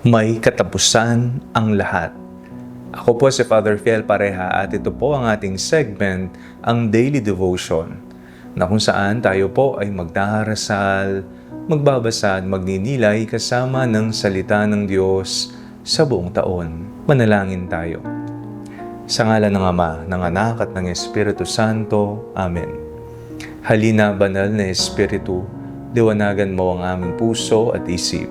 May katapusan ang lahat. Ako po si Father Fiel Pareha at ito po ang ating segment, ang Daily Devotion, na kung saan tayo po ay magdarasal, magbabasa at magninilay kasama ng salita ng Diyos sa buong taon. Manalangin tayo. Sa ngalan ng Ama, ng Anak at ng Espiritu Santo. Amen. Halina, banal na Espiritu, liwanagan mo ang aming puso at isip,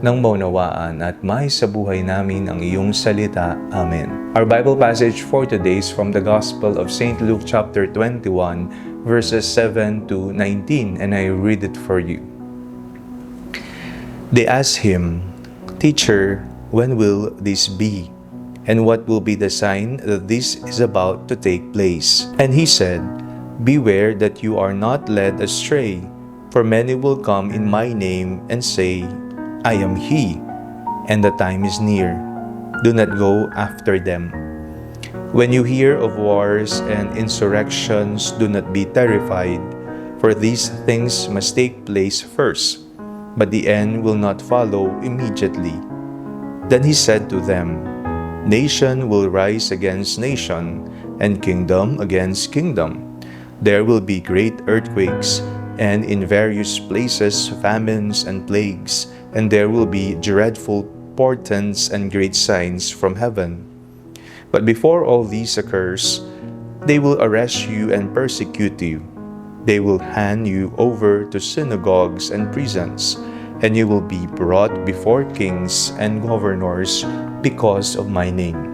nang maunawaan at may sa buhay namin ang iyong salita. Amen. Our Bible passage for today is from the Gospel of St. Luke chapter 21, verses 7 to 19, and I read it for you. They asked him, "Teacher, when will this be? And what will be the sign that this is about to take place?" And he said, "Beware that you are not led astray, for many will come in my name and say, 'I am he,' and the time is near. Do not go after them. When you hear of wars and insurrections, do not be terrified, for these things must take place first, but the end will not follow immediately." Then he said to them, "Nation will rise against nation, and kingdom against kingdom. There will be great earthquakes, and in various places famines and plagues, and there will be dreadful portents and great signs from heaven. But before all these occurs, they will arrest you and persecute you. They will hand you over to synagogues and prisons, and you will be brought before kings and governors because of my name.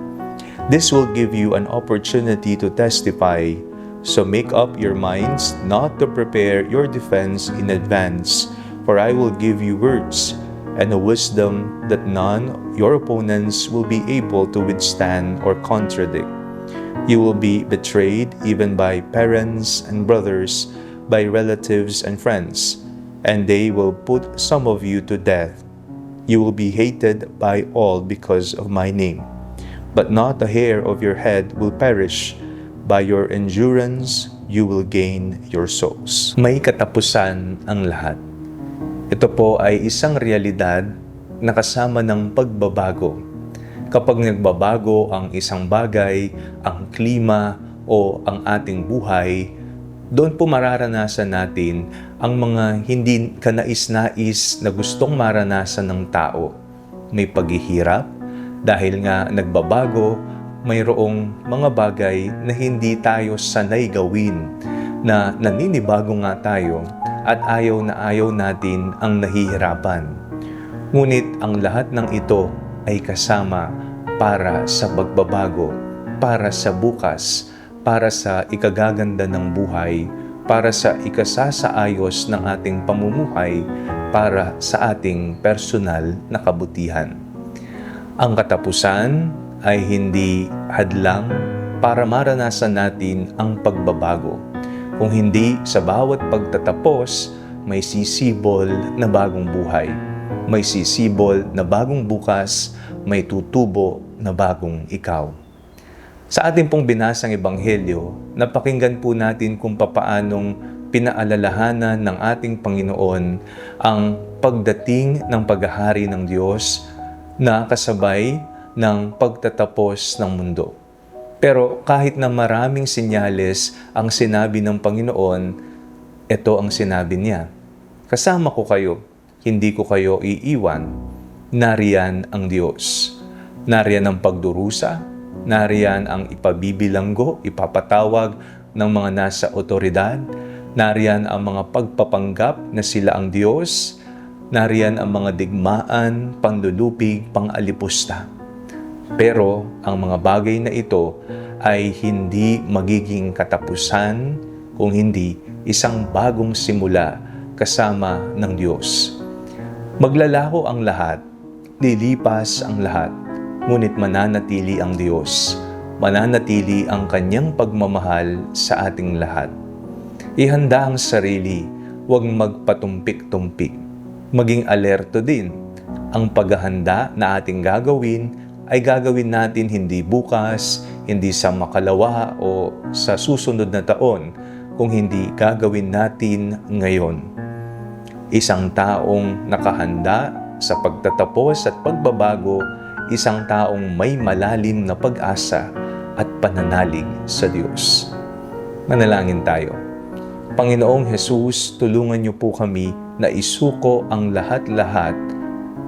This will give you an opportunity to testify, so make up your minds not to prepare your defense in advance, for I will give you words and a wisdom that none of your opponents will be able to withstand or contradict. You will be betrayed even by parents and brothers, by relatives and friends, and they will put some of you to death. You will be hated by all because of my name, but not a hair of your head will perish. By your endurance, you will gain your souls." May katapusan ang lahat. Ito po ay isang realidad na kasama ng pagbabago. Kapag nagbabago ang isang bagay, ang klima o ang ating buhay, doon po mararanasan natin ang mga hindi kanais-nais na gustong maranasan ng tao. May paghihirap dahil nga nagbabago, mayroong mga bagay na hindi tayo sanay gawin, na naninibago nga tayo at ayaw na ayaw natin ang nahihirapan. Ngunit ang lahat ng ito ay kasama para sa pagbabago, para sa bukas, para sa ikagaganda ng buhay, para sa ikasasaayos ng ating pamumuhay, para sa ating personal na kabutihan. Ang katapusan ay hindi hadlang para maranasan natin ang pagbabago. Kung hindi sa bawat pagtatapos, may sisibol na bagong buhay. May sisibol na bagong bukas, may tutubo na bagong ikaw. Sa ating pong binasang Ebanghelyo, napakinggan po natin kung papaanong pinaalalahanan ng ating Panginoon ang pagdating ng paghahari ng Diyos na kasabay ng pagtatapos ng mundo. Pero kahit na maraming senyales ang sinabi ng Panginoon, ito ang sinabi niya, "Kasama ko kayo, hindi ko kayo iiwan. Nariyan ang Diyos. Nariyan ang pagdurusa, nariyan ang ipabibilanggo, ipapatawag ng mga nasa otoridad, nariyan ang mga pagpapanggap na sila ang Diyos, nariyan ang mga digmaan, panlulupig, pang-alipusta." Pero ang mga bagay na ito ay hindi magiging katapusan kung hindi isang bagong simula kasama ng Diyos. Maglalaho ang lahat, lilipas ang lahat, ngunit mananatili ang Diyos. Mananatili ang Kanyang pagmamahal sa ating lahat. Ihanda ang sarili, huwag magpatumpik-tumpik. Maging alerto din. Ang paghahanda na ating gagawin ay gagawin natin hindi bukas, hindi sa makalawa o sa susunod na taon, kung hindi gagawin natin ngayon. Isang taong nakahanda sa pagtatapos at pagbabago, isang taong may malalim na pag-asa at pananalig sa Diyos. Manalangin tayo. Panginoong Jesus, tulungan niyo po kami na isuko ang lahat-lahat,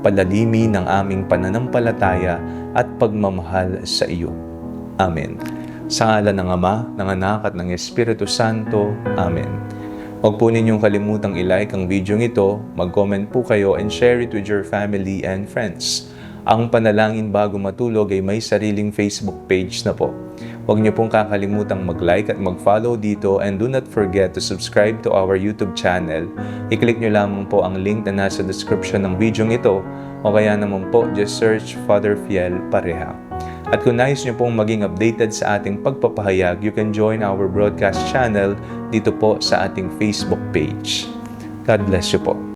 palalimin ng aming pananampalataya at pagmamahal sa iyo. Amen. Sa ngalan ng Ama, ng Anak at ng Espiritu Santo. Amen. Huwag po ninyong kalimutang i-like ang video ito, mag-comment po kayo and share it with your family and friends. Ang Panalangin Bago Matulog ay may sariling Facebook page na po. Huwag niyo pong kakalimutan mag-like at mag-follow dito, and do not forget to subscribe to our YouTube channel. I-click niyo lamang po ang link na nasa description ng video ito, o kaya naman po just search Father Fiel Pareha. At kung nais niyo pong maging updated sa ating pagpapahayag, you can join our broadcast channel dito po sa ating Facebook page. God bless you po.